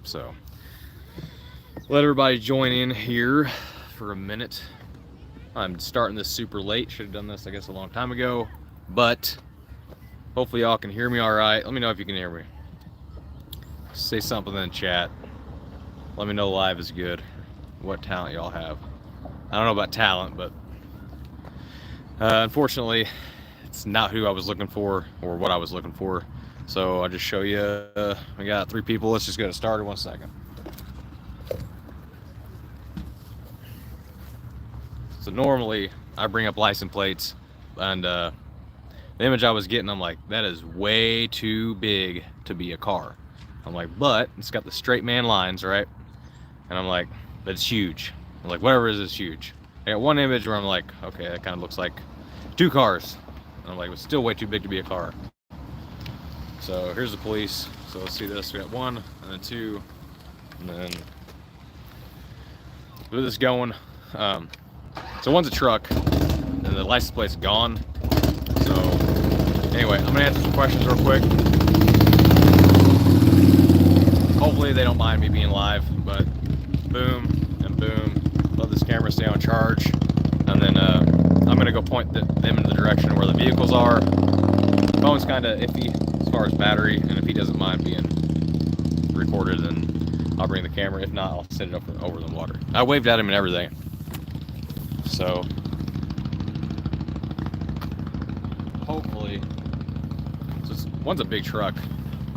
So let everybody join in here for a minute. I'm starting this super late. Should have done this, I guess, a long time ago. But hopefully y'all can hear me all right. Let me know if you can hear me. Say something in the chat. Let me know live is good. What talent y'all have. I don't know about talent, but unfortunately, it's not who I was looking for or what I was looking for. So I'll just show you. We got 3 people. Let's just get it started. 1 second. So normally I bring up license plates, and the image I was getting, I'm like, that is way too big to be a car. I'm like, but it's got the straight man lines, right? And I'm like, but it's huge. I'm like, whatever it is huge. I got one image where I'm like, okay, that kind of looks like 2 cars. And I'm like, it's still way too big to be a car. So here's the police. So let's see this. We got 1 and then 2, and then with this going. So one's a truck, and the license plate's gone. So anyway, I'm gonna answer some questions real quick. Hopefully they don't mind me being live, but boom and boom. Let this camera stay on charge, and then I'm gonna go point them in the direction where the vehicles are. Phone's kind of iffy as far as battery, and if he doesn't mind being recorded, then I'll bring the camera. If not, I'll send it up over the water. I waved at him and everything. So hopefully, one's a big truck.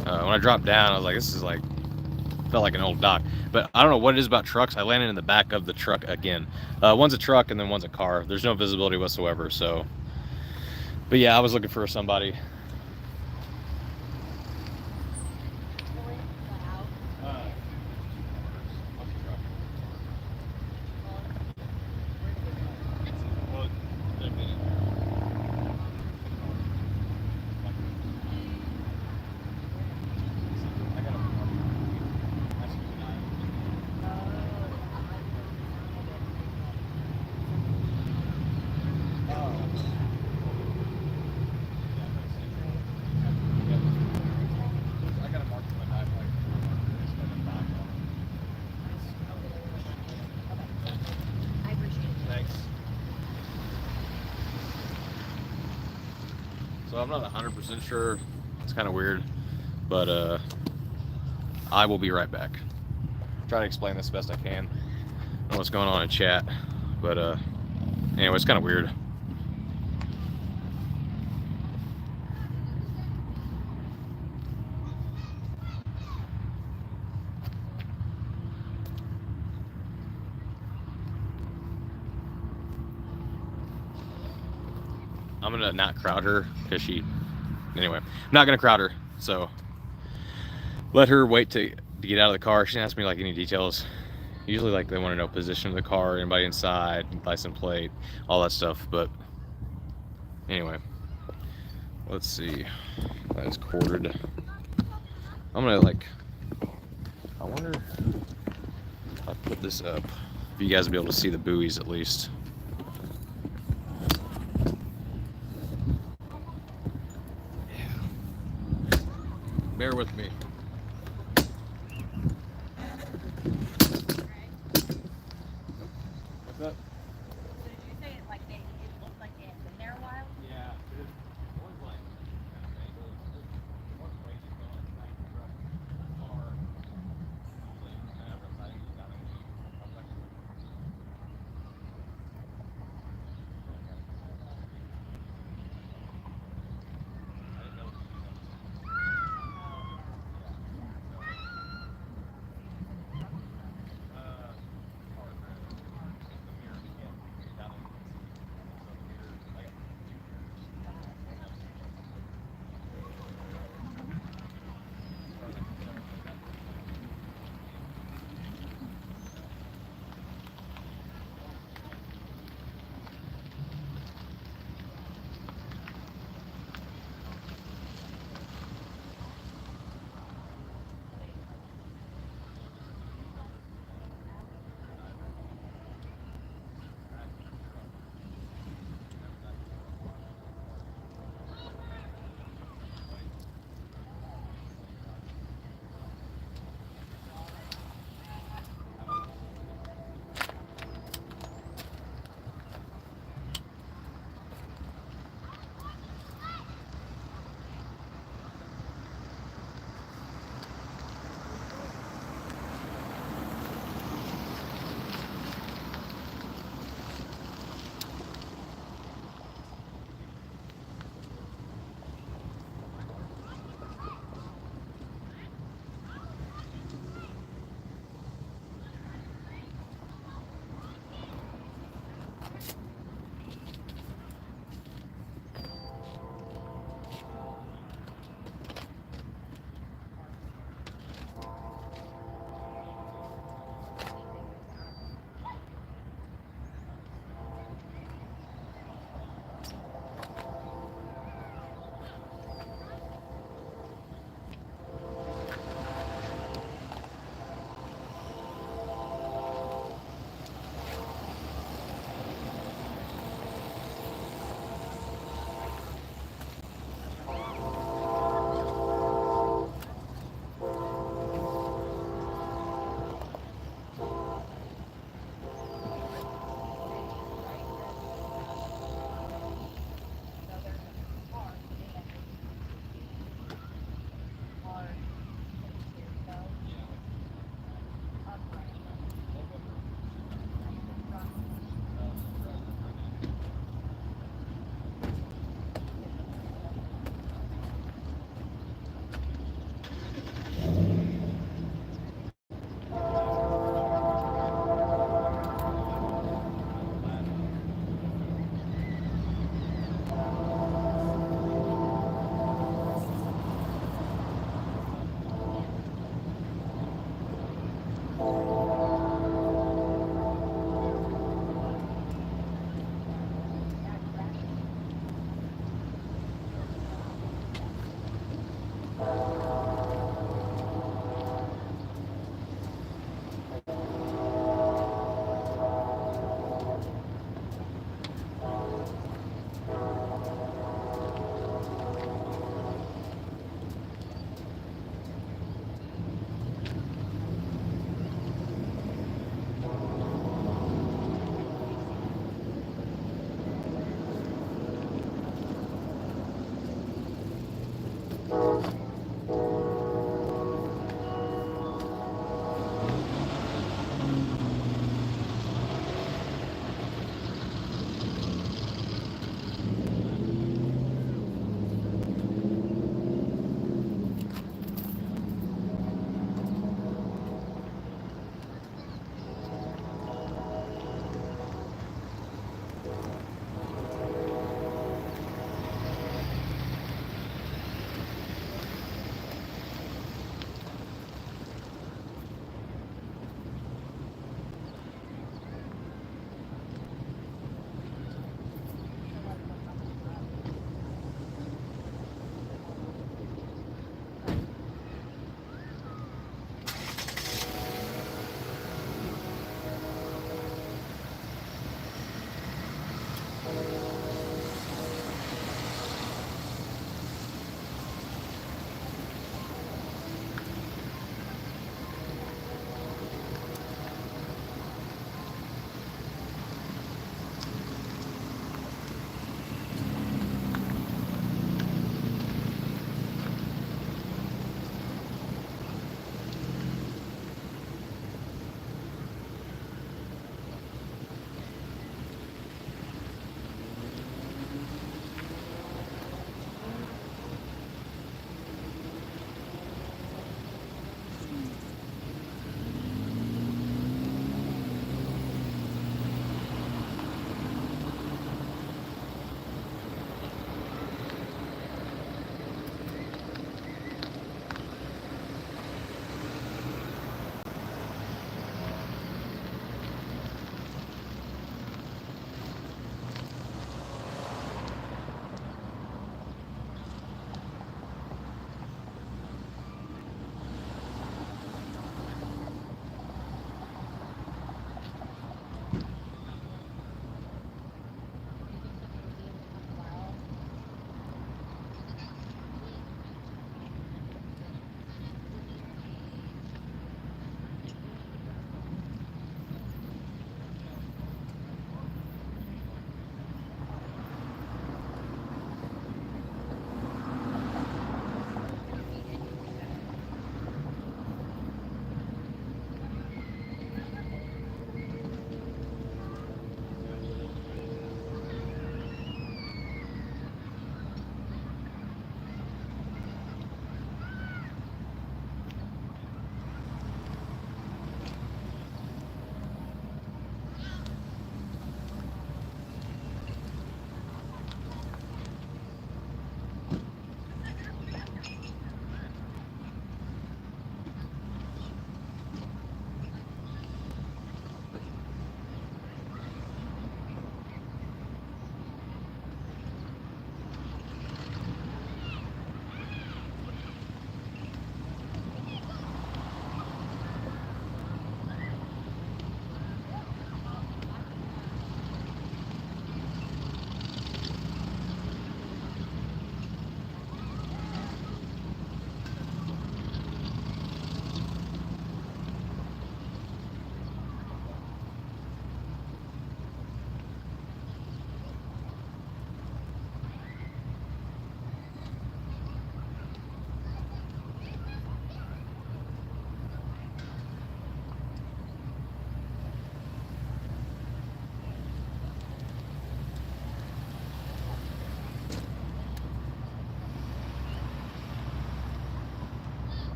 When I dropped down, I was like, this is like, felt like an old dock. But I don't know what it is about trucks. I landed in the back of the truck again. One's a truck and then one's a car. There's no visibility whatsoever. So, but yeah, I was looking for somebody. So I'm not 100% sure. It's kind of weird, but I will be right back. Try to explain this best I can. I don't know what's going on in chat, but anyway, it's kind of weird. I'm gonna not crowd her because anyway, I'm not gonna crowd her. So let her wait to get out of the car. She didn't ask me like any details. Usually like they want to know position of the car, anybody inside, license plate, all that stuff. But anyway, let's see. That is quartered. I'm gonna I wonder if I put this up, if you guys will be able to see the buoys at least. Yeah. Bear with me. What's up? So did you say it like it looked like it had been there a while? Yeah, it was like kind of angled. It wasn't way too going like truck car. Usually I have a siding down in the I didn't know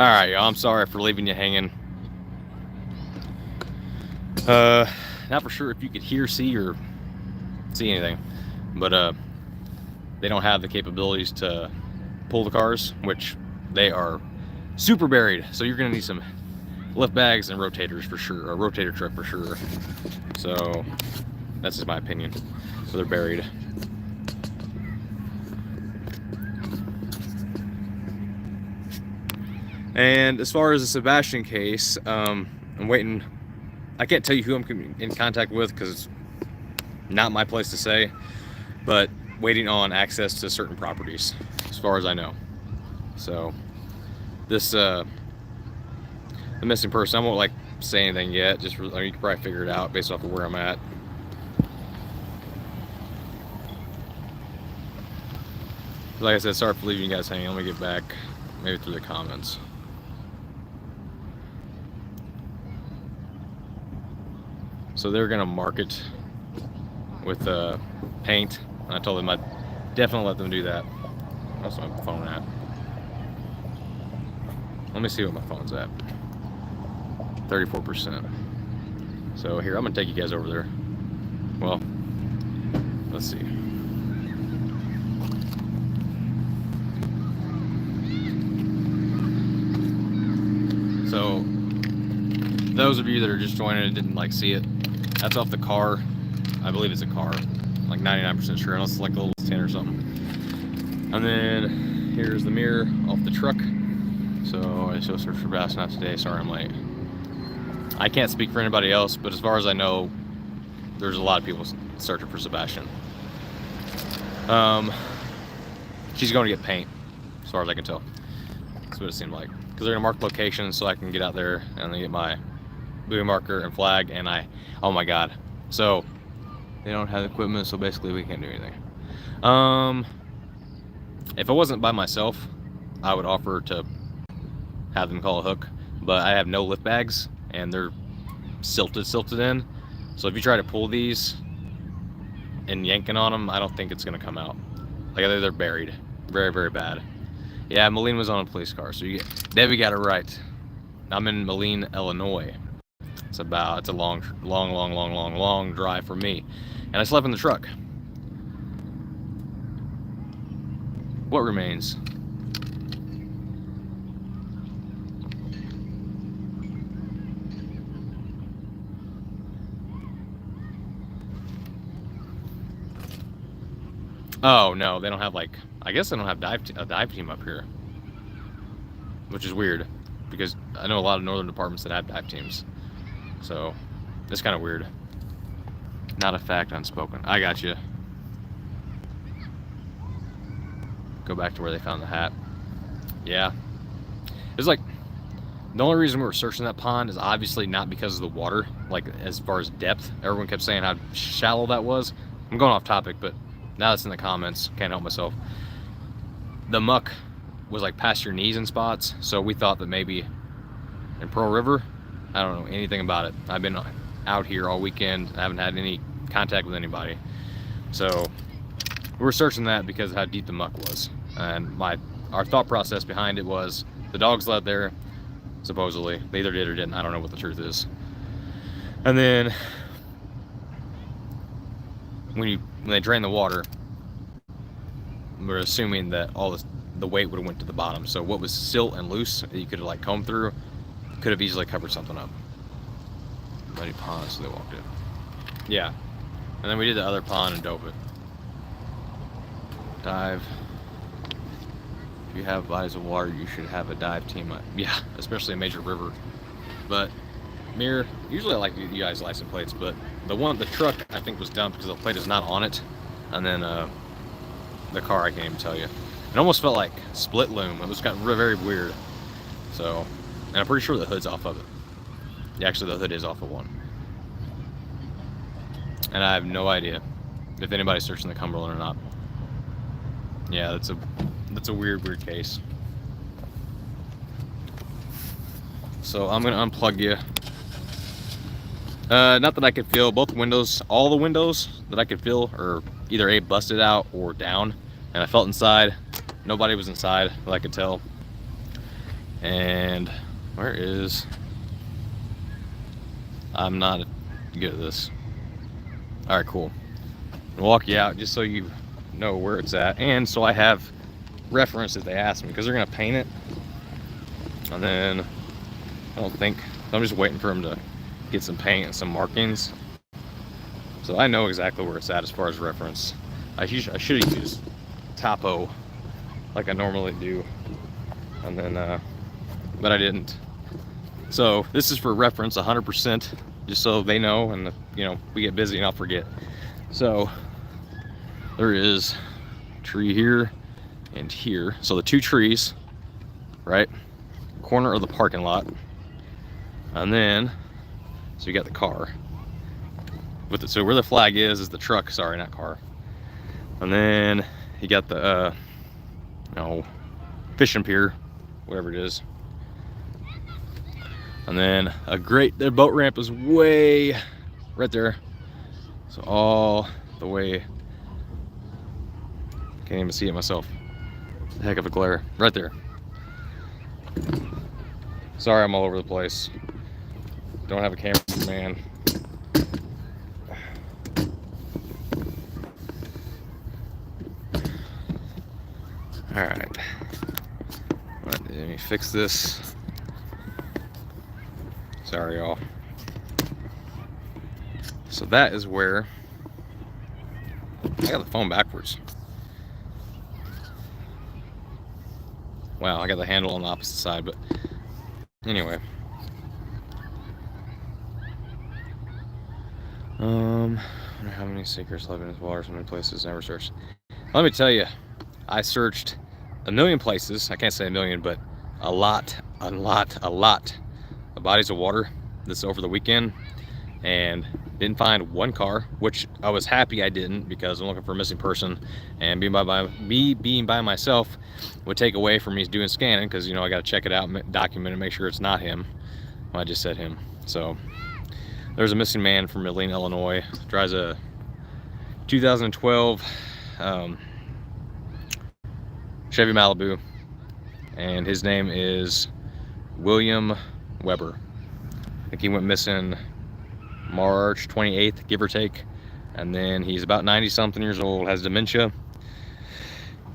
right, y'all, I'm sorry for leaving you hanging. Not for sure if you could hear, see, or see anything, but they don't have the capabilities to pull the cars, which they are super buried. So you're gonna need some lift bags and rotators for sure, a rotator truck for sure. So that's just my opinion. So they're buried. And as far as the Sebastian case, I'm waiting. I can't tell you who I'm in contact with because it's not my place to say, but waiting on access to certain properties, as far as I know. So this, the missing person, I won't like say anything yet. Just, I mean, you can probably figure it out based off of where I'm at. Like I said, sorry for leaving you guys hanging. Let me get back, maybe through the comments. So they're gonna mark it with paint, and I told them I'd definitely let them do that. That's my phone at. Let me see what my phone's at. 34%. So here, I'm gonna take you guys over there. Well, let's see. So those of you that are just joining and didn't like see it, that's off the car. I believe it's a car, like 99% sure, unless it's like a little tin or something. And then here's the mirror off the truck. So I still search for bass, not today. Sorry I'm late. I can't speak for anybody else, but as far as I know, there's a lot of people searching for Sebastian. She's going to get paint, as far as I can tell. That's what it seemed like. Because they're gonna mark locations so I can get out there and then get my buoy marker and flag, and oh my god. So they don't have equipment, so basically we can't do anything. If I wasn't by myself, I would offer to have them call a hook, but I have no lift bags and they're silted in. So if you try to pull these and yanking on them, I don't think it's gonna come out. Like they're buried, very, very bad. Yeah, Moline was on a police car, so Debbie got it right. I'm in Moline, Illinois. It's a long drive for me. And I slept in the truck. What remains? Oh no, they don't have like, I guess they don't have a dive team up here, which is weird because I know a lot of northern departments that have dive teams. So it's kind of weird. Not a fact unspoken. I got you. Go back to where they found the hat. Yeah. It's like, the only reason we were searching that pond is obviously not because of the water, like as far as depth. Everyone kept saying how shallow that was. I'm going off topic, but now it's in the comments. Can't help myself. The muck was like past your knees in spots, so we thought that maybe in Pearl River, I don't know anything about it. I've been out here all weekend. I haven't had any contact with anybody. So we were searching that because of how deep the muck was. And our thought process behind it was the dogs led there, supposedly. They either did or didn't. I don't know what the truth is. And then when they drain the water, we're assuming that all the weight would have went to the bottom. So what was silt and loose that you could have like combed through could have easily covered something up. Muddy pond, so they walked in. Yeah. And then we did the other pond and dove it. Dive. If you have bodies of water, you should have a dive team. Yeah, especially a major river. But mirror, usually I like you guys' license plates, but the truck I think was dumped because the plate is not on it. And then the car, I can't even tell you. It almost felt like split loom. It was kind of very weird. So, and I'm pretty sure the hood's off of it. Yeah, actually the hood is off of one. And I have no idea if anybody's searching the Cumberland or not. Yeah, that's a weird case. So I'm gonna unplug you. Not that I could feel both windows, all the windows that I could feel are either A, busted out or down. And I felt inside. Nobody was inside that I could tell. And where is... I'm not good at this. All right, cool. I'll walk you out just so you know where it's at, and so I have reference if they ask me, because they're gonna paint it, and then I don't think, I'm just waiting for them to get some paint and some markings, so I know exactly where it's at as far as reference. I should have used topo like I normally do, and then but I didn't. So this is for reference 100%, just so they know, and you know, we get busy and I'll forget. So there is a tree here and here. So the two trees, right? Corner of the parking lot. And then, so you got the car. With it, so where the flag is the truck, sorry, not car. And then you got the, fishing pier, whatever it is. And then the boat ramp is way right there. So all the way, can't even see it myself. Heck of a glare, right there. Sorry, I'm all over the place. Don't have a cameraman. All right, let me fix this. Sorry, y'all. So that is where I got the phone backwards. Wow, I got the handle on the opposite side, but anyway. I wonder how many seekers live in this water, so many places never searched. Let me tell you, I searched a million places. I can't say a million, but a lot of bodies of water this over the weekend, and didn't find one car, which I was happy I didn't, because I'm looking for a missing person, and being by myself would take away from me doing scanning, because you know I got to check it out, document it, make sure it's not him. Well, I just said him. So there's a missing man from Moline, Illinois. Drives a 2012 Chevy Malibu, and his name is William Weber. I think he went missing March 28th, give or take. And then he's about 90 something years old, has dementia.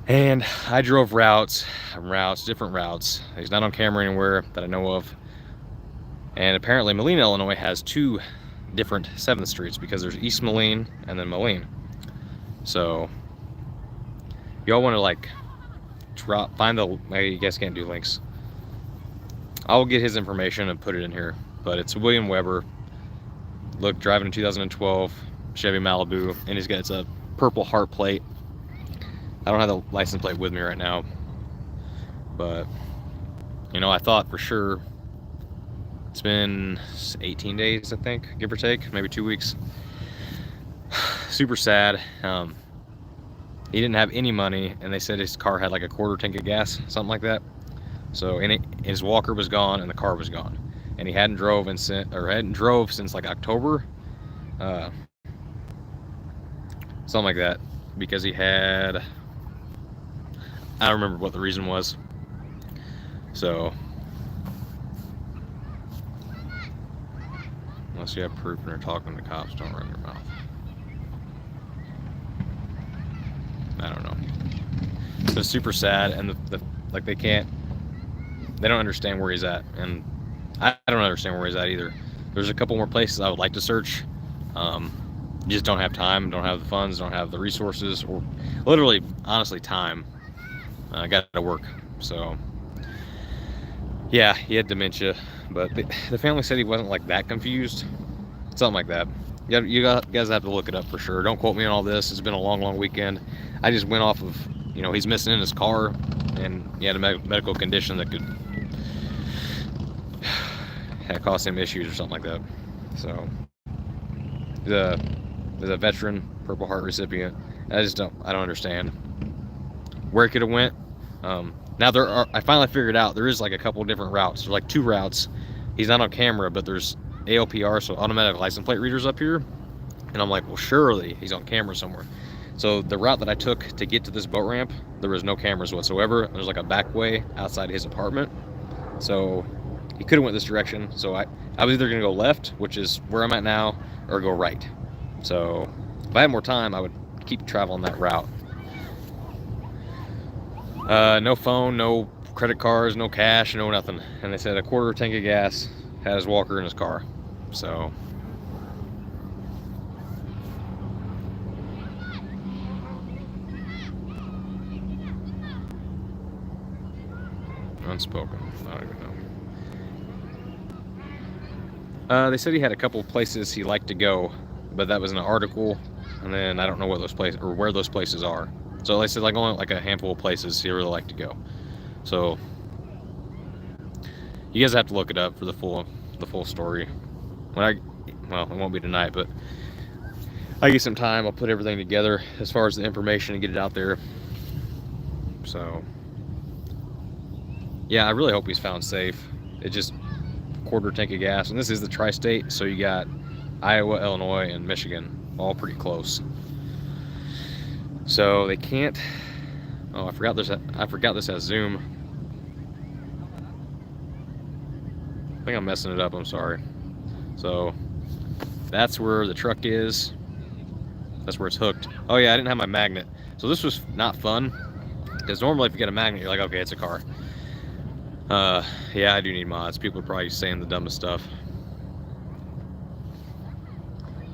And I drove different routes. He's not on camera anywhere that I know of. And apparently Moline, Illinois has two different 7th Streets, because there's East Moline and then Moline. So y'all want to like find the, you guys can't do links. I'll get his information and put it in here, but it's William Weber. Look, driving a 2012 Chevy Malibu, and it's a purple heart plate. I don't have the license plate with me right now, but you know, I thought for sure. It's been 18 days, I think, give or take, maybe 2 weeks. Super sad. He didn't have any money, and they said his car had like a quarter tank of gas, something like that. So, his walker was gone and the car was gone, and he hadn't drove since like October, something like that, because he had, I don't remember what the reason was. So unless you have proof and you're talking to cops, don't run your mouth. I don't know. So it's super sad, and like they don't understand where he's at, and I don't understand where he's at either. There's a couple more places I would like to search. Just don't have time, don't have the funds, don't have the resources, or literally, honestly, time. I got to work. So yeah, he had dementia, but the family said he wasn't like that confused, something like that. You guys have to look it up for sure. Don't quote me on all this. It's been a long weekend. I just went off of, you know, he's missing in his car, and he had a medical condition that could cause him issues or something like that. So he's a veteran Purple Heart recipient. I don't understand where it could have went. Now I finally figured out there is like a couple different routes. There's like 2 routes. He's not on camera, but there's ALPR, so automatic license plate readers up here. And I'm like, well, surely he's on camera somewhere. So the route that I took to get to this boat ramp, there was no cameras whatsoever. There's like a back way outside his apartment. So he could have went this direction. So I was either gonna go left, which is where I'm at now, or go right. So if I had more time, I would keep traveling that route. No phone, no credit cards, no cash, no nothing. And they said a quarter tank of gas, had his walker in his car. So unspoken. I don't even know. They said he had a couple of places he liked to go, but that was in an article, and then I don't know what those places or where those places are. So they said like only like a handful of places he really liked to go. So you guys have to look it up for the full story. Well, it won't be tonight, but I get some time. I'll put everything together as far as the information and get it out there. So yeah, I really hope he's found safe. It just quarter tank of gas, and this is the tri-state, so you got Iowa, Illinois, and Michigan, all pretty close. So they can't. Oh, I forgot this has Zoom. I think I'm messing it up. I'm sorry. So that's where the truck is. That's where it's hooked. Oh yeah, I didn't have my magnet. So this was not fun, because normally if you get a magnet, you're like, okay, it's a car. Yeah, I do need mods. People are probably saying the dumbest stuff.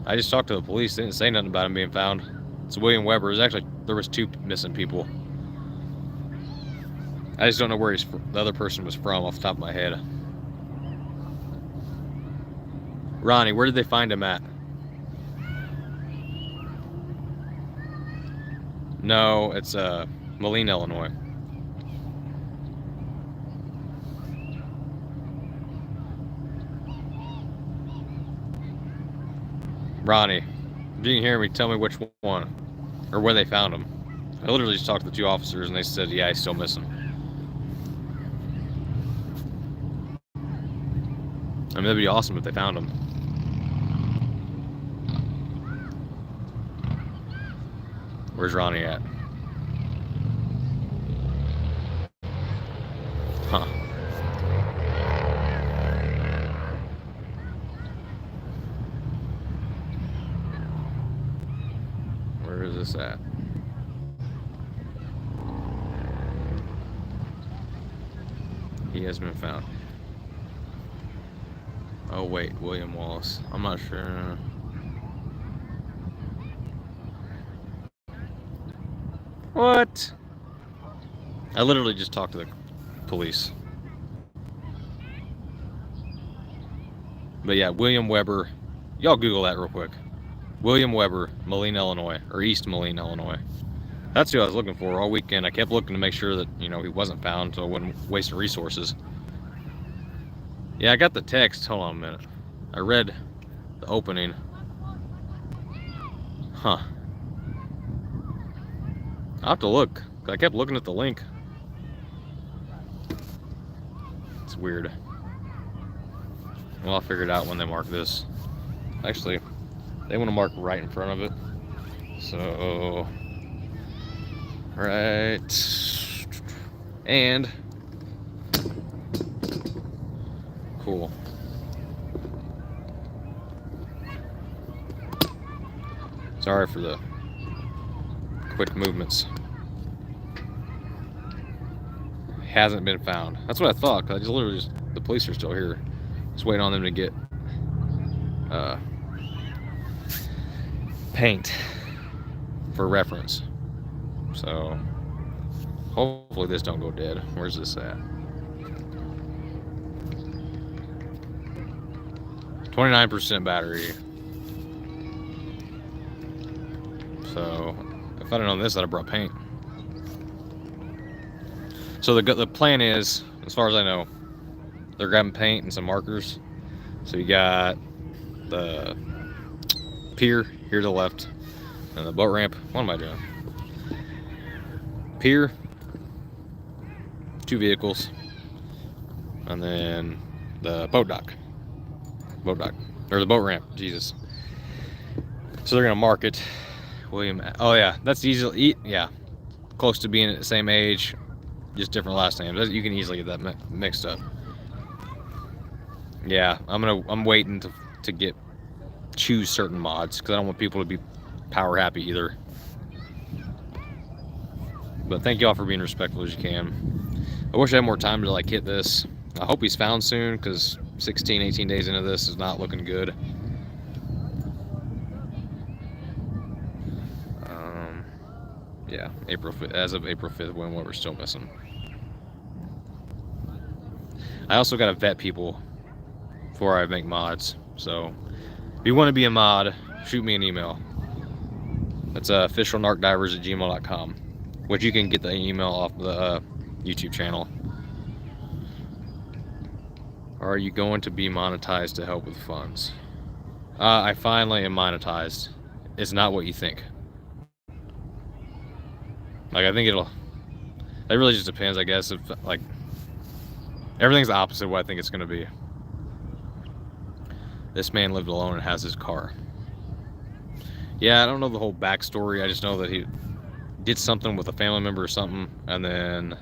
I just talked to the police. They didn't say nothing about him being found. It's William Weber. There was 2 missing people. I just don't know where the other person was from off the top of my head. Ronnie, where did they find him at? No, it's Moline, Illinois. Ronnie, if you can hear me, tell me which one or where they found him. I literally just talked to the 2 officers and they said, yeah, he's still missing. I mean, that'd be awesome if they found him. Where's Ronnie at? Huh. Where is this at? He has been found. Oh wait, William Wallace. I'm not sure. What? I literally just talked to the police. But yeah, William Weber. Y'all Google that real quick. William Weber, Moline, Illinois, or East Moline, Illinois. That's who I was looking for all weekend. I kept looking to make sure that, you know, he wasn't found, so I wouldn't waste resources. Yeah, I got the text. Hold on a minute. I read the opening. Huh. I'll have to look. I kept looking at the link. It's weird. Well, I'll figure it out when they mark this. Actually, they want to mark right in front of it. So, right. And, cool. Sorry for the quick movements. Hasn't been found. That's what I thought. Cause the police are still here. Just waiting on them to get paint for reference. So hopefully this don't go dead. Where's this at? 29% battery. So if I'd have known this, I'd have brought paint. So the plan is, as far as I know, they're grabbing paint and some markers. So you got the pier here to the left, and the boat ramp. What am I doing? Pier, 2 vehicles, and then the boat dock, or the boat ramp. Jesus. So they're gonna mark it. William. Oh yeah, that's easily. Yeah, close to being at the same age, just different last names. You can easily get that mixed up. Yeah, I'm waiting to choose certain mods because I don't want people to be power happy either. But thank y'all for being respectful as you can. I wish I had more time to like hit this. I hope he's found soon because 16, 18 days into this is not looking good. Yeah, April 5th, as of April 5th, when what we're still missing. I also got to vet people before I make mods. So if you want to be a mod, shoot me an email. That's officialnarcdivers@gmail.com, which you can get the email off the YouTube channel. Are you going to be monetized to help with funds? I finally am monetized. It's not what you think. Like, I think it really just depends, I guess. If, like, everything's the opposite of what I think it's going to be. This man lived alone and has his car. Yeah, I don't know the whole backstory. I just know that he did something with a family member or something, and then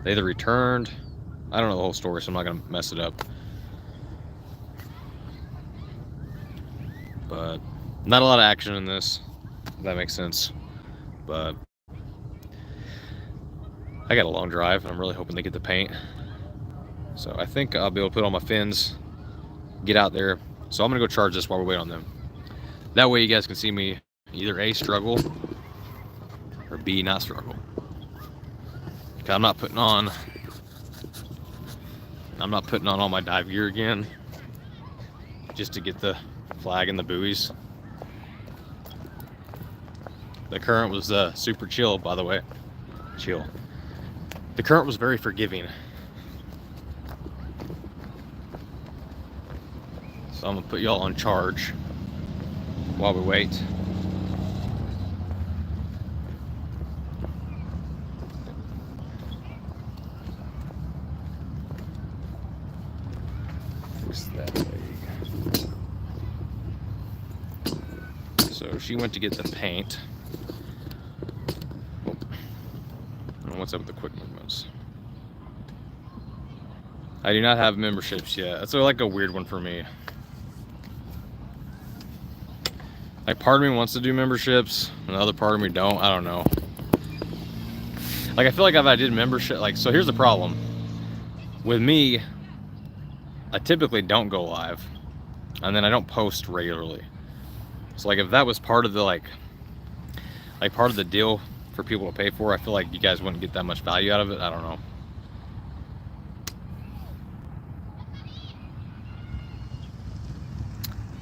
they either returned. I don't know the whole story, so I'm not going to mess it up. But not a lot of action in this, if that makes sense. But I got a long drive, and I'm really hoping they get the paint. So I think I'll be able to put on my fins, get out there. So I'm going to go charge this while we wait on them. That way you guys can see me either A, struggle, or B, not struggle. Okay, I'm not putting on all my dive gear again just to get the flag and the buoys. The current was super chill, by the way. Chill. The current was very forgiving. So I'm gonna put y'all on charge while we wait. Fix that leg. So she went to get the paint. Oh. What's up with the quick movements? I do not have memberships yet. That's like a weird one for me. Like, part of me wants to do memberships, and the other part of me don't. I don't know. Like, I feel like if I did membership, like, so here's the problem. With me, I typically don't go live, and then I don't post regularly. So, like, if that was part of the, like part of the deal for people to pay for, I feel like you guys wouldn't get that much value out of it. I don't know.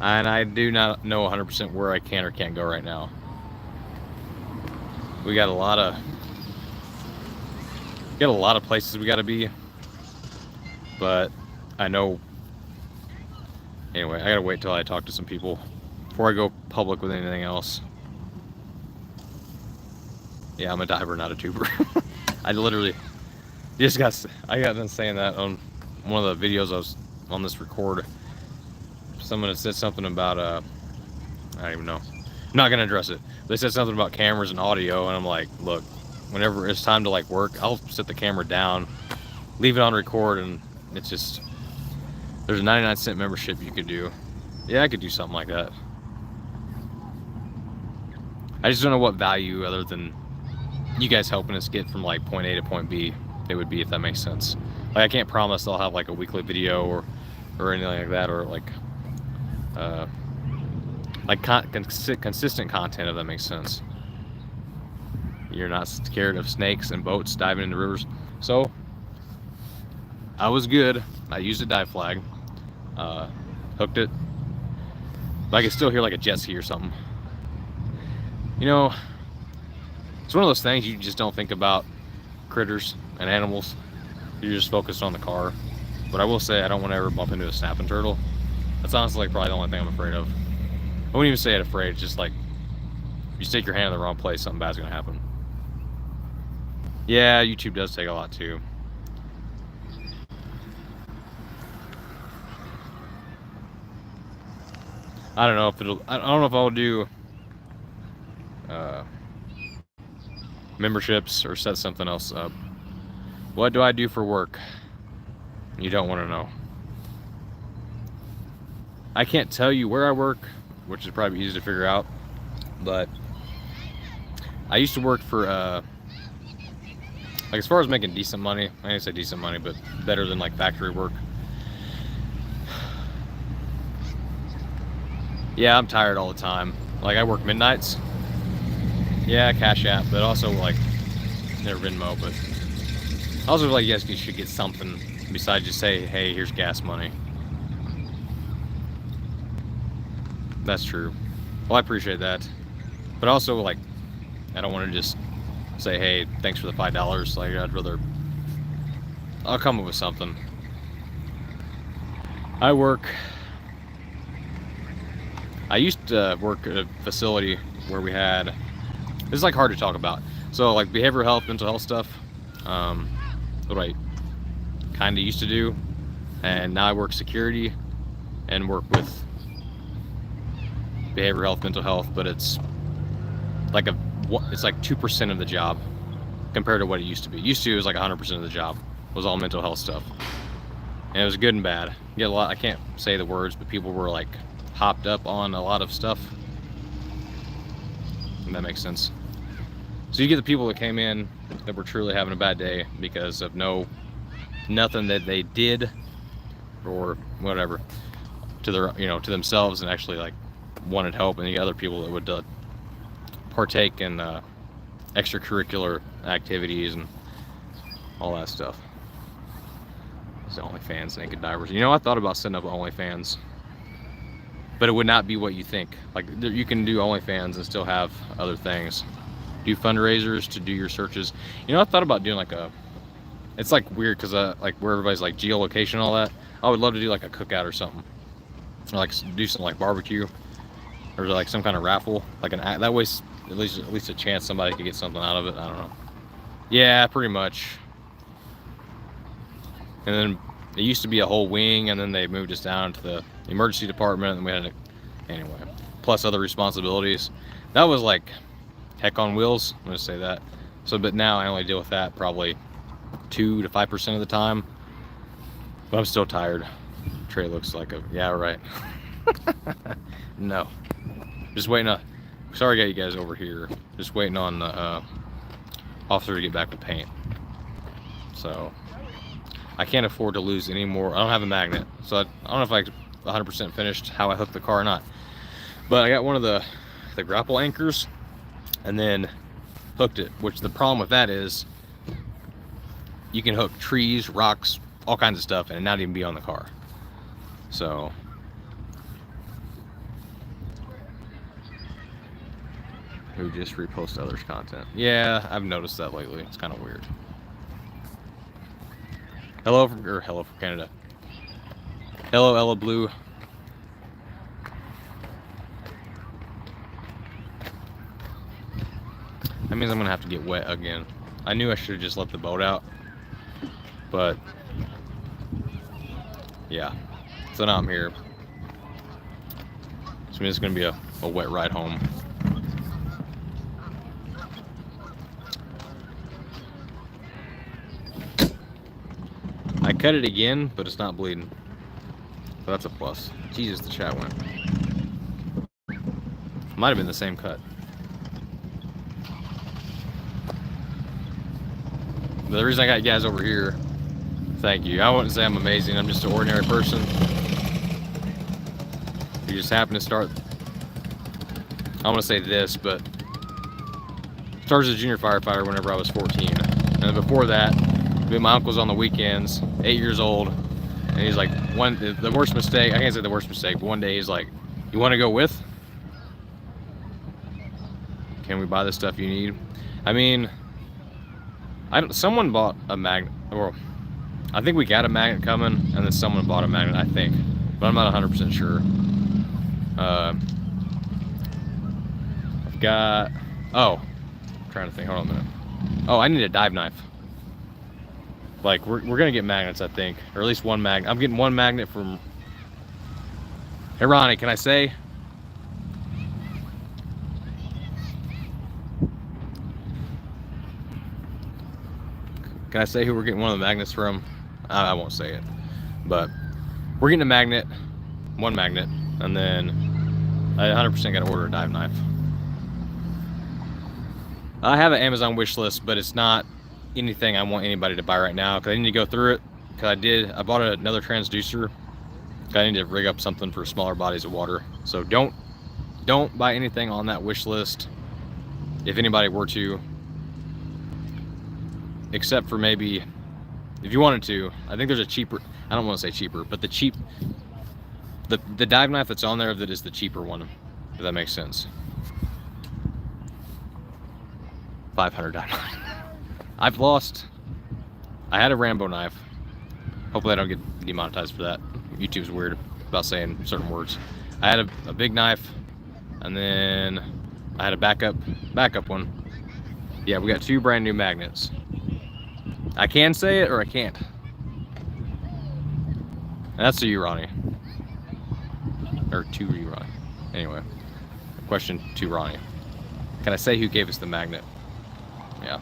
And I do not know 100% where I can or can't go right now. We got a lot of places we got to be, but I know. Anyway, I gotta wait till I talk to some people before I go public with anything else. Yeah, I'm a diver, not a tuber. I literally I got done saying that on one of the videos I was on this record. Someone had said something about I don't even know. I'm not gonna address it. They said something about cameras and audio, and I'm like, look, whenever it's time to like work, I'll set the camera down, leave it on record, and it's just, there's a 99-cent membership you could do. Yeah, I could do something like that. I just don't know what value other than you guys helping us get from like point A to point B it would be, if that makes sense. Like, I can't promise I'll have like a weekly video or anything like that, or like consistent content, if that makes sense. You're not scared of snakes and boats diving into rivers. So I was good. I used a dive flag, hooked it, but I could still hear like a jet ski or something. You know, it's one of those things you just don't think about critters and animals. You're just focused on the car. But I will say, I don't want to ever bump into a snapping turtle. That's honestly like probably the only thing I'm afraid of. I wouldn't even say it afraid, it's just like, if you stick your hand in the wrong place, something bad's gonna happen. Yeah, YouTube does take a lot too. I don't know if I'll do memberships or set something else up. What do I do for work? You don't want to know. I can't tell you where I work, which is probably easy to figure out, but I used to work for like as far as making decent money, I didn't say decent money, but better than like factory work. Yeah, I'm tired all the time. Like I work midnights. Yeah, Cash App, but also like never Venmo, but also like you guys should get something besides just say, hey, here's gas money. That's true. Well, I appreciate that, but also like I don't want to just say, hey, thanks for the $5. Like I'd rather, I'll come up with something. I used to work at a facility where we had, this is like hard to talk about. So like behavioral health, mental health stuff, what I kind of used to do. And now I work security and work with behavioral health, mental health, but it's like it's like 2% of the job compared to what it used to be. Used to, it was like 100% of the job was all mental health stuff. And it was good and bad. You get a lot, I can't say the words, but people were like hopped up on a lot of stuff. If that makes sense. So you get the people that came in that were truly having a bad day because of nothing that they did or whatever to their, to themselves, and actually like wanted help, and the other people that would partake in extracurricular activities and all that stuff. It's OnlyFans, naked divers. I thought about setting up OnlyFans, but it would not be what you think. Like you can do OnlyFans and still have other things. Do fundraisers to do your searches. I thought about doing like it's like weird because like where everybody's like geolocation and all that. I would love to do like a cookout or something, or like do something like barbecue, or like some kind of raffle, like that way at least a chance somebody could get something out of it. I don't know. Yeah, pretty much. And then it used to be a whole wing, and then they moved us down to the emergency department, and we had to, anyway, plus other responsibilities. That was like heck on wheels, I'm gonna say that. So, but now I only deal with that probably 2 to 5% of the time, but I'm still tired. Trey looks like yeah, right. No, just waiting sorry I got you guys over here, just waiting on the officer to get back with paint. So I can't afford to lose any more. I don't have a magnet, so I don't know if I 100% finished how I hooked the car or not, but I got one of the grapple anchors and then hooked it, which the problem with that is you can hook trees, rocks, all kinds of stuff, and not even be on the car. So who just repost others' content? Yeah, I've noticed that lately. It's kind of weird. Hello from Canada. Hello, Ella Blue. That means I'm gonna have to get wet again. I knew I should have just let the boat out, but yeah. So now I'm here. So it's gonna be a wet ride home. I cut it again, but it's not bleeding. So that's a plus. Jesus, the chat went. Might have been the same cut. But the reason I got you guys over here, thank you. I wouldn't say I'm amazing. I'm just an ordinary person. You just happen to start, I want to say this, but started as a junior firefighter whenever I was 14. And then before that, my uncle's on the weekends, 8 years old, and he's like, the worst mistake, I can't say the worst mistake, but one day he's like, you want to go with? Can we buy the stuff you need? I mean, someone bought a magnet, or I think we got a magnet coming, and then someone bought a magnet, I think, but I'm not 100% sure. I've got, I'm trying to think, hold on a minute. Oh, I need a dive knife. Like, we're gonna get magnets, I think, or at least one magnet. I'm getting one magnet from, hey Ronnie, can I say? Can I say who we're getting one of the magnets from? I won't say it, but we're getting a magnet, one magnet, And then I 100% got to order a dive knife. I have an Amazon wish list, but it's not anything I want anybody to buy right now because I need to go through it. Because I bought another transducer. I need to rig up something for smaller bodies of water. So don't buy anything on that wish list if anybody were to, except for maybe if you wanted to. I think there's a cheaper, I don't want to say cheaper, but the dive knife that's on there that is the cheaper one, if that makes sense. 500 dive knife. I had a Rambo knife. Hopefully I don't get demonetized for that. YouTube's weird about saying certain words. I had a big knife, and then I had a backup one. Yeah, we got 2 brand new magnets. I can say it or I can't. And that's to you, Ronnie. Or to you, Ronnie. Anyway, question to Ronnie. Can I say who gave us the magnet? Yeah.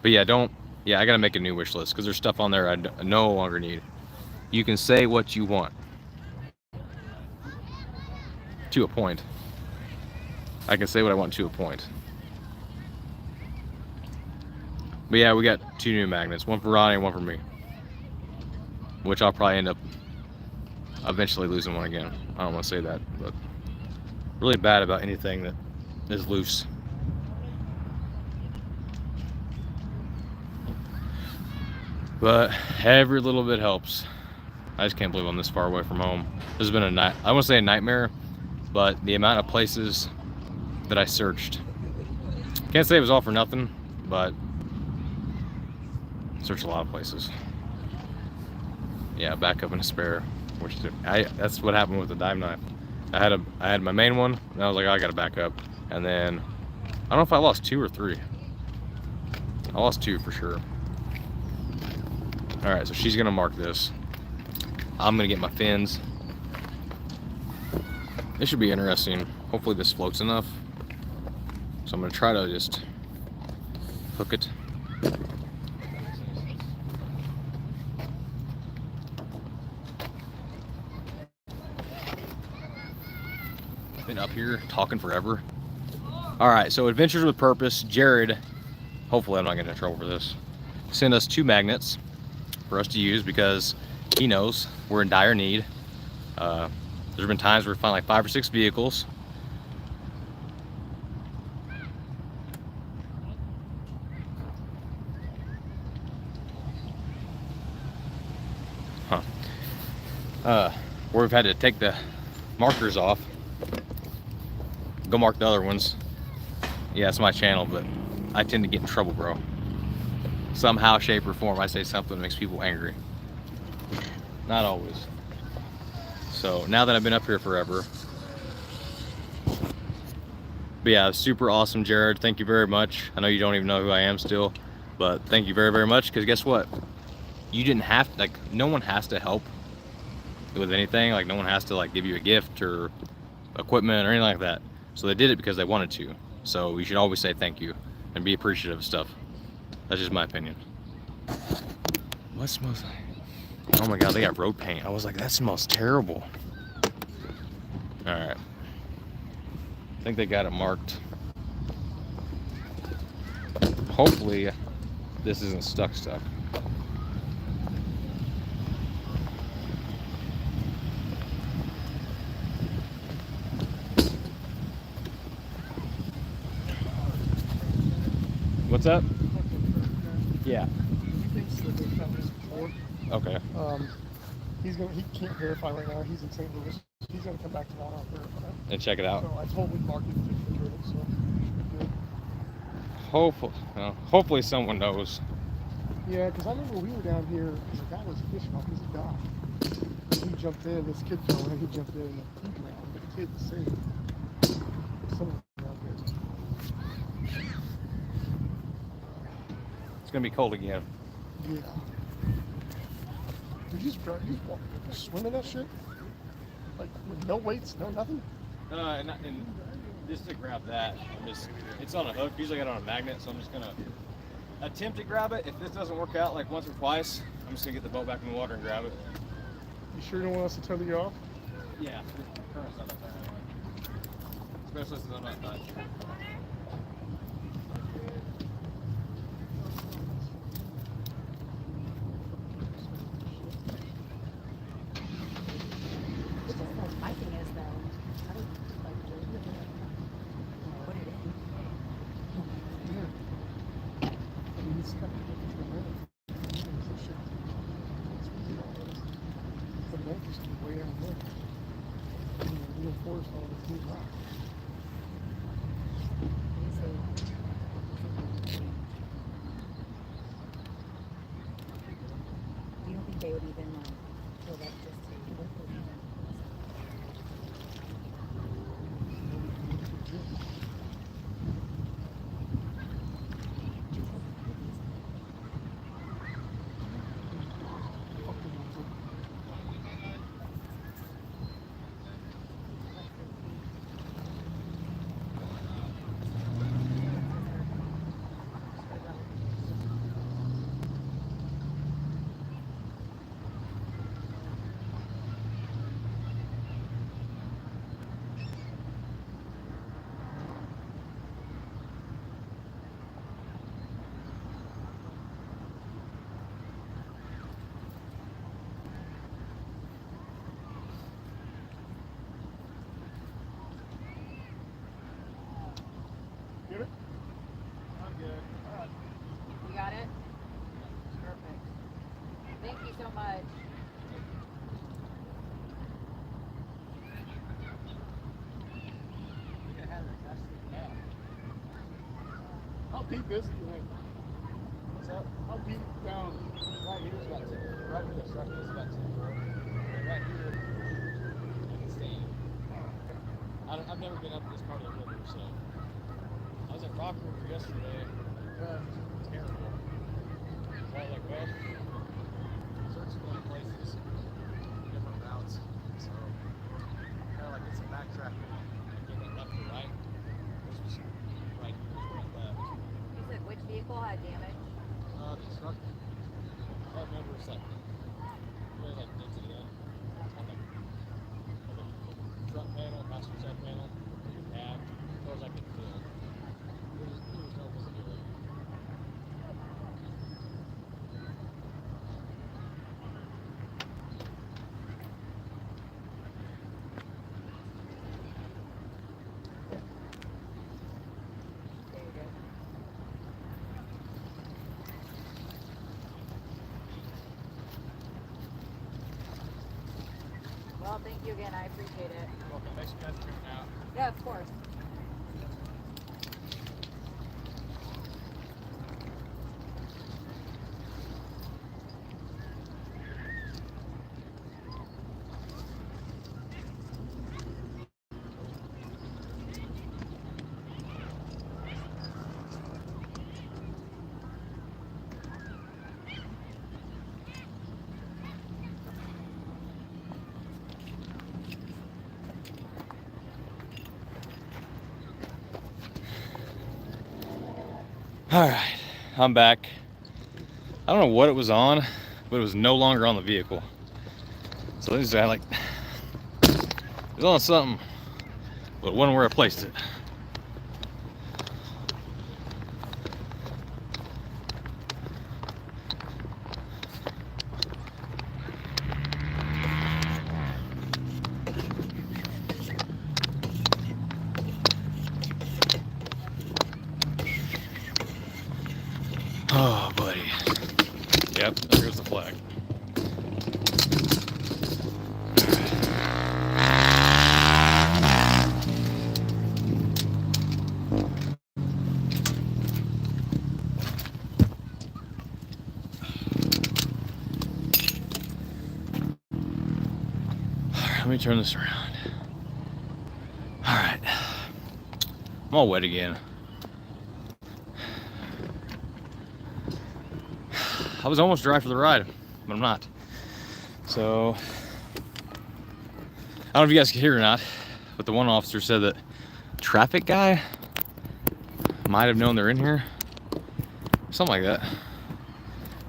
But yeah, I gotta make a new wish list because there's stuff on there I no longer need. You can say what you want. To a point. I can say what I want to a point. But yeah, we got 2 new magnets. One for Ronnie and one for me. Which I'll probably end up eventually losing one again. I don't want to say that, but really bad about anything that is loose. But every little bit helps. I just can't believe I'm this far away from home. This has been a night. I won't say a nightmare, but the amount of places that I searched. Can't say it was all for nothing, but searched a lot of places. Yeah, back up in a spare. That's what happened with the dive knife. I had my main one, and I was like, oh, I gotta back up. And then I don't know if I lost 2 or 3. I lost 2 for sure. All right, so she's gonna mark this. I'm gonna get my fins. This should be interesting. Hopefully this floats enough. So I'm gonna try to just hook it. Been up here talking forever. All right, so Adventures with Purpose, Jared, hopefully I'm not getting in trouble for this, sent us 2 magnets for us to use because he knows we're in dire need. There's been times where we find like 5 or 6 vehicles. Where we've had to take the markers off, go mark the other ones. Yeah, it's my channel, but I tend to get in trouble, bro. Somehow, shape, or form, I say something that makes people angry. Not always. So now that I've been up here forever. But yeah, super awesome, Jared. Thank you very much. I know you don't even know who I am still, but thank you very, very much. Because guess what? You didn't have to, like, no one has to help with anything. Like, no one has to, like, give you a gift or equipment or anything like that. So they did it because they wanted to. So you should always say thank you and be appreciative of stuff. That's just my opinion. What smells like? Oh my God, they got road paint. I was like, that smells terrible. All right. I think they got it marked. Hopefully this isn't stuck. What's up? Yeah. Okay. He can't verify right now. He's in St. Louis. He's gonna come back tomorrow and verify. And check it out. So I told him mark it to refrigerated, so we're good. Hopefully someone knows. Yeah, because I remember we were down here and the guy was fishing off his dock. And he jumped in, this kid fell in, he jumped in and he drowned, but the kid's safe. Someone around here. It's gonna be cold again. Yeah. Did you just swim in that shit? Like with no weights, no nothing? And just to grab that, it's on a hook. Usually I got it on a magnet, so I'm just gonna attempt to grab it. If this doesn't work out like once or twice, I'm just gonna get the boat back in the water and grab it. You sure you don't want us to tether you off? Yeah, the current's not that bad anyway. Especially since I'm not done. My thing is though, how do you like put it in? Yeah. I mean, it's got to go to the river. It's a ship. It's really all this. The boat is way down there. You know, reinforce all this new rock. You don't think they would even like feel that just to work with him? Get it? I'm good. You got it? Perfect. Thank you so much. How deep is it, you think? What's up? How deep down? Right here is about 10. Right where the truck is about 10. And right here, I can stand. I've never been up this part of the river, so. I was at Rock River yesterday. Terrible. So I was like, well, searching going places, different routes. So, kind of like did some backtracking and getting left to right. This was right here, this was left. You said which vehicle had damage? The truck, I can't remember it's like, really like dented in on the front panel, passenger side panel, your cab, as far as I could tell. There was no visibility. There you go. Well, thank you again. I appreciate it. Welcome, thanks you guys for coming out. Yeah, of course. All right, I'm back. I don't know what it was on, but it was no longer on the vehicle. So this guy like, it was on something, but it wasn't where I placed it. Oh, buddy. Yep, there goes the flag. Let me turn this around. All right. I'm all wet again. I was almost dry for the ride, but I'm not. So, I don't know if you guys can hear or not, but the one officer said that traffic guy might have known they're in here something like that,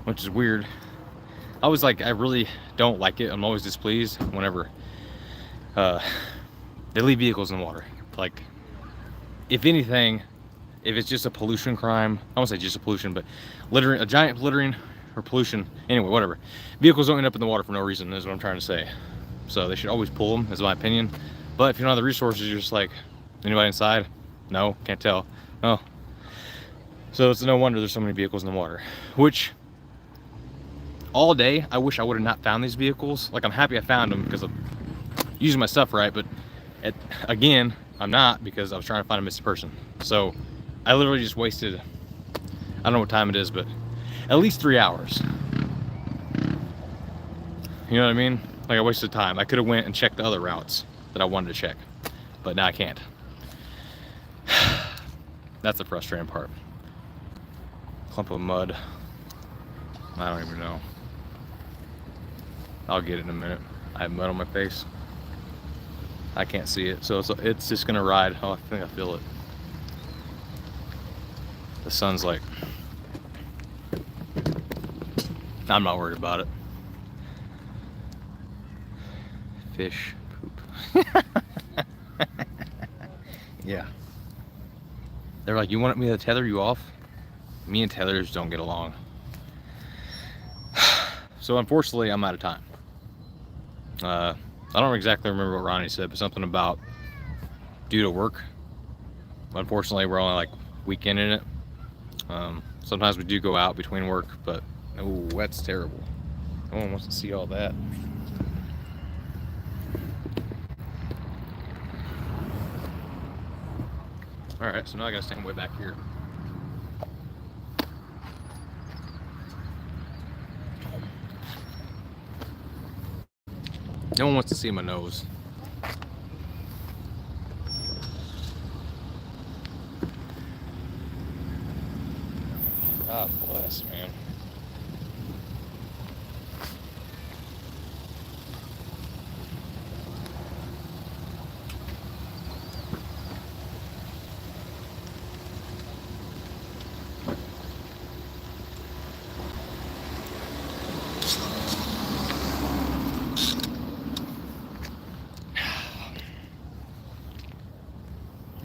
which is weird. I was like, I really don't like it. I'm always displeased whenever they leave vehicles in the water. Like, if anything, if it's just a pollution crime, I won't say just a pollution, but littering, a giant littering or pollution, anyway, whatever. Vehicles don't end up in the water for no reason, is what I'm trying to say. So they should always pull them, is my opinion. But if you don't have the resources, you're just like, anybody inside? No, can't tell. Oh. So it's no wonder there's so many vehicles in the water. Which, all day, I wish I would have not found these vehicles. Like, I'm happy I found them because I'm using my stuff right, but again, I'm not, because I was trying to find a missing person. So I literally just wasted, I don't know what time it is, but at least 3 hours. You know what I mean? Like, I wasted time. I could have went and checked the other routes that I wanted to check, but now I can't. That's the frustrating part. Clump of mud. I don't even know. I'll get it in a minute. I have mud on my face. I can't see it, so it's just gonna ride. Oh, I think I feel it. The sun's like, I'm not worried about it. Fish poop. Yeah. They're like, you want me to tether you off? Me and tethers don't get along. So unfortunately, I'm out of time. I don't exactly remember what Ronnie said, but something about due to work. Unfortunately, we're only like weekend in it. Sometimes we do go out between work, but oh, that's terrible. No one wants to see all that. All right, so now I gotta stand way back here. No one wants to see my nose. God bless, man.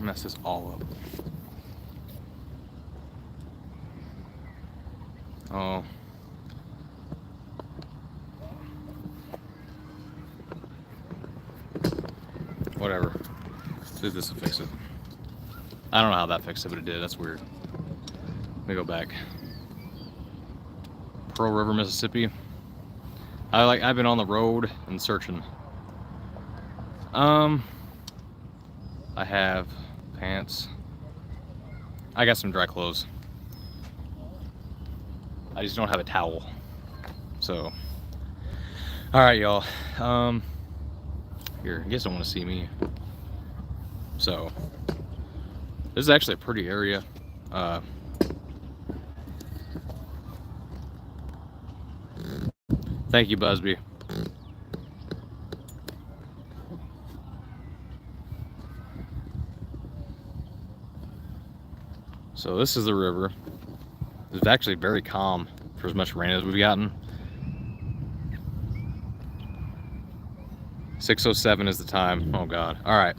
Mess this all up. Oh. Whatever. See if this will fix it. I don't know how that fixed it, but it did. That's weird. Let me go back. Pearl River, Mississippi. I've been on the road and searching. I have pants. I got some dry clothes. I just don't have a towel. So, all right, y'all. Here, you guys don't want to see me. So, this is actually a pretty area. Thank you, Busby. So this is the river. It's actually very calm for as much rain as we've gotten. 6:07 is the time. Oh God. All right.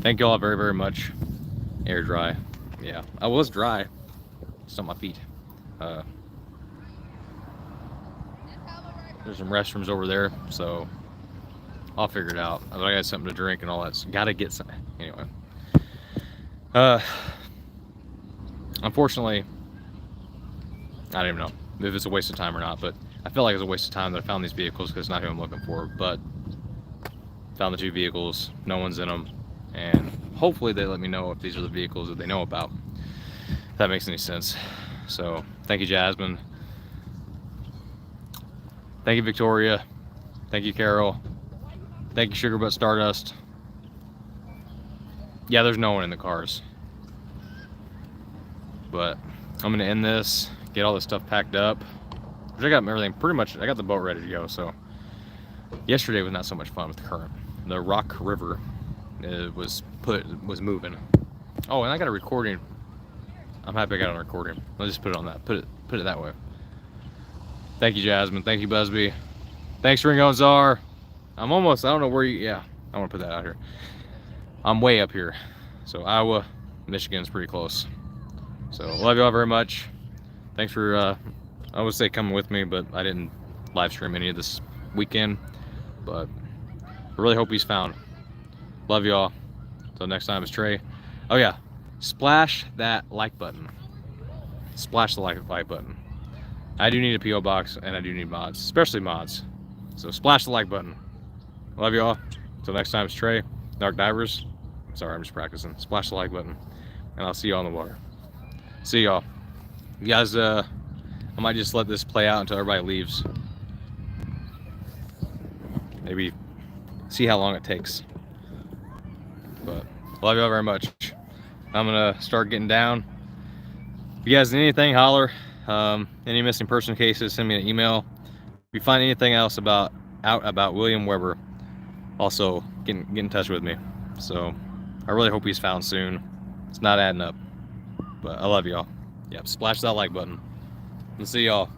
Thank you all very, very much. Air dry. Yeah, I was dry. Just on my feet. There's some restrooms over there, so I'll figure it out. I got something to drink and all that. So gotta get some. Anyway. Unfortunately, I don't even know if it's a waste of time or not, but I feel like it's a waste of time that I found these vehicles because it's not who I'm looking for. But found the two vehicles, no one's in them, and hopefully they let me know if these are the vehicles that they know about. If that makes any sense. So thank you, Jasmine. Thank you, Victoria. Thank you, Carol. Thank you, Sugar Butt Stardust. Yeah, there's no one in the cars. But I'm gonna end this, get all this stuff packed up. Which I got everything pretty much, I got the boat ready to go. So yesterday was not so much fun with the current. The Rock River was moving. Oh, and I got a recording. I'm happy I got a recording. Let's just put it on that. Put it that way. Thank you, Jasmine. Thank you, Busby. Thanks, Ringo and Czar. I'm almost, I don't know where you, yeah, I want to put that out here. I'm way up here. So Iowa, Michigan's pretty close. So love y'all very much. Thanks for, I would say coming with me, but I didn't live stream any of this weekend. But I really hope he's found. Love y'all. Until next time, it's Trey. Oh yeah, splash that like button. Splash the like button. I do need a PO box and I do need mods, especially mods. So splash the like button. Love y'all. Until next time, it's Trey, Dark Divers. Sorry, I'm just practicing. Splash the like button, and I'll see y'all in the water. See y'all. You guys, I might just let this play out until everybody leaves. Maybe see how long it takes. But love y'all very much. I'm gonna start getting down. If you guys need anything, holler. Any missing person cases, send me an email. If you find anything else about William Weber, also get in touch with me. So I really hope he's found soon. It's not adding up. But I love y'all. Yep, splash that like button. And see y'all.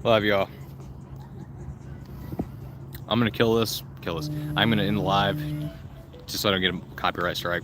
Love y'all. I'm gonna kill this. I'm gonna end the live just so I don't get a copyright strike.